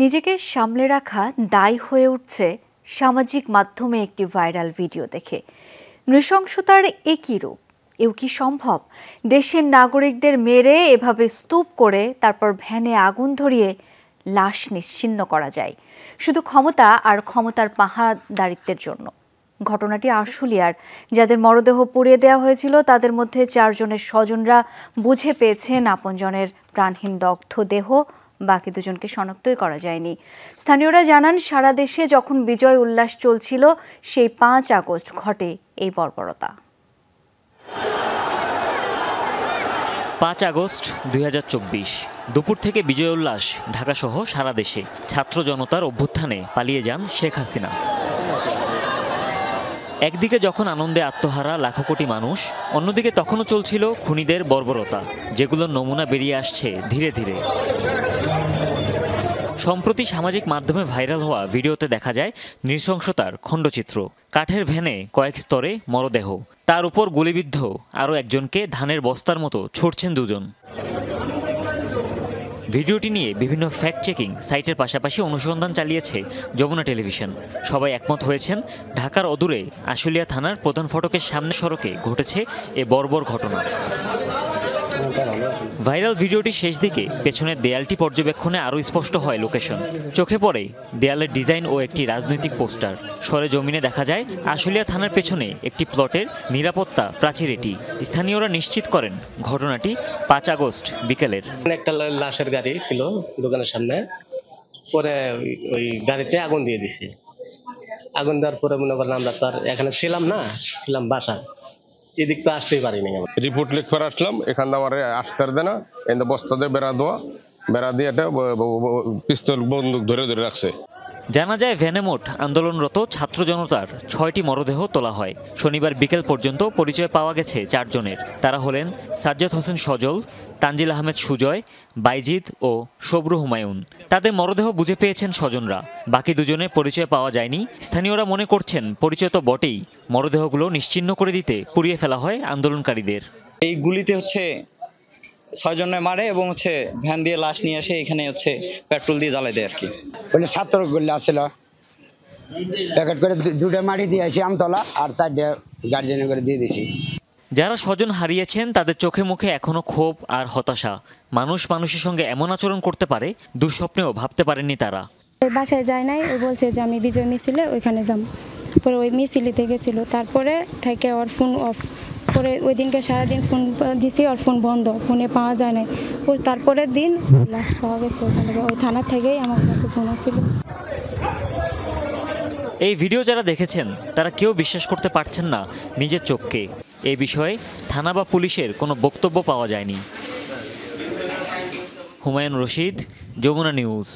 নিজেকে সামলে রাখা দায় হয়ে উঠছে সামাজিক মাধ্যমে একটি ভাইরাল ভিডিও দেখে। নৃশংসতার একই রূপ। এও কি সম্ভব? দেশের নাগরিকদের মেরে এভাবে স্তূপ করে তারপর ভ্যানে আগুন ধরিয়ে লাশ নিশ্চিহ্ন করা যায় শুধু ক্ষমতা আর ক্ষমতার পাহারাদারিত্বের জন্য। ঘটনাটি আশুলিয়ার। যাদের মরদেহ পুড়িয়ে দেওয়া হয়েছিল তাদের মধ্যে 4 জনের স্বজনরা বুঝে পেয়েছেন আপনজনের প্রাণহীন দগ্ধ দেহ, বাকি 2 জনকে শনাক্তই করা যায়নি। স্থানীয়রা জানান, সারা দেশে যখন বিজয় উল্লাস চলছিল সেই 5 আগস্ট ঘটে এই বর্বরতা। 5 আগস্ট 2024 দুপুর থেকে বিজয় উল্লাস ঢাকাসহ সারা দেশে। ছাত্র জনতার অভ্যুত্থানে পালিয়ে যান শেখ হাসিনা। একদিকে যখন আনন্দে আত্মহারা লাখো কোটি মানুষ, অন্যদিকে তখনও চলছিল খুনিদের বর্বরতা, যেগুলোর নমুনা বেরিয়ে আসছে ধীরে ধীরে। সম্প্রতি সামাজিক মাধ্যমে ভাইরাল হওয়া ভিডিওতে দেখা যায় নৃশংসতার খণ্ডচিত্র। কাঠের ভ্যানে কয়েক স্তরে মরদেহ, তার উপর গুলিবিদ্ধ আরও একজনকে ধানের বস্তার মতো ছুটছেন 2 জন। ভিডিওটি নিয়ে বিভিন্ন ফ্যাক্ট চেকিং সাইটের পাশাপাশি অনুসন্ধান চালিয়েছে যমুনা টেলিভিশন। সবাই একমত হয়েছেন, ঢাকার অদূরে আশুলিয়া থানার প্রধান ফটকের সামনে সড়কে ঘটেছে এ বর্বর ঘটনা। ভাইরাল ভিডিওটি শেষ দিকে পেছনের দেয়ালটি পর্যবেক্ষণে আরও স্পষ্ট হয় লোকেশন। চোখে পড়ে দেয়ালের ডিজাইন ও একটি রাজনৈতিক পোস্টার। সরেজমিনে দেখা যায় আশুলিয়া থানার পেছনে একটি প্লটের নিরাপত্তা প্রাচীর এটি। স্থানীয়রা নিশ্চিত করেন ঘটনাটি 5 আগস্ট বিকেলের। একটা লাশের গাড়ি ছিল দোকানের সামনে, পরে ওই গাড়িতে আগুন দিয়ে দিছে। আগুন দেওয়ার পরে মনে করেন আমরা তো আর এখানে ছিলাম না, ছিলাম বাসা, এদিক তো আসতেই পারিনি। রিপোর্ট লিখে আসলাম, এখান থেকে আমার আসতে দেয় না, এনে বস্তা দিয়ে বেড়া দিয়ে এটা পিস্তল বন্দুক ধরে রাখছে। জানা যায় ভ্যানে মোট আন্দোলনরত ছাত্র জনতার 6টি মরদেহ তোলা হয়। শনিবার বিকেল পর্যন্ত পরিচয় পাওয়া গেছে 4 জনের। তারা হলেন সাজ্জাদ হোসেন সজল, তানজিল আহমেদ সুজয়, বাইজিদ ও সবরু হুমায়ুন। তাদের মরদেহ বুঝে পেয়েছেন স্বজনরা, বাকি 2 জনের পরিচয় পাওয়া যায়নি। স্থানীয়রা মনে করছেন পরিচয় তো বটেই, মরদেহগুলো নিশ্চিহ্ন করে দিতে পুড়িয়ে ফেলা হয় আন্দোলনকারীদের। এই গুলিতে 6 জনে মারে এবং ভ্যান দিয়ে লাশ নিয়ে এসে এখানে পেট্রোল দিয়ে জ্বালাই দেয় আর কি। ওই ছাত্র গুলি আসছিল, প্যাকেট করে 2টা মাটি দিয়ে আসি আমতলা আর 4টা গার্জেনে করে দিয়ে দিছি। যারা স্বজন হারিয়েছেন তাদের চোখে মুখে এখনো ক্ষোভ আর হতাশা। মানুষ মানুষের সঙ্গে এমন আচরণ করতে পারে দুঃস্বপ্নেও ভাবতে পারেননি তারা। বাসায় যায় নাই, ও বলছে যে আমি বিজয় মিছিলে ওইখানে যাম। পরে ওই মিছিলিতে গেছিল, তারপরে থেকে ওর ফোন অফ করে ওই দিনকে সারাদিন ফোন দিছি, ওর ফোন বন্ধ, ফোনে পাওয়া যায় নাই। তারপরের দিন লাশ পাওয়া গেছে ওখান থেকে, ওই থানা থেকেই আমার কাছে ফোন ছিল। এই ভিডিও যারা দেখেছেন তারা কেউ বিশ্বাস করতে পারছেন না নিজের চোখকে। এই বিষয়ে থানা বা পুলিশের কোনো বক্তব্য পাওয়া যায়নি। হুমায়ুন রশিদ, যমুনা নিউজ।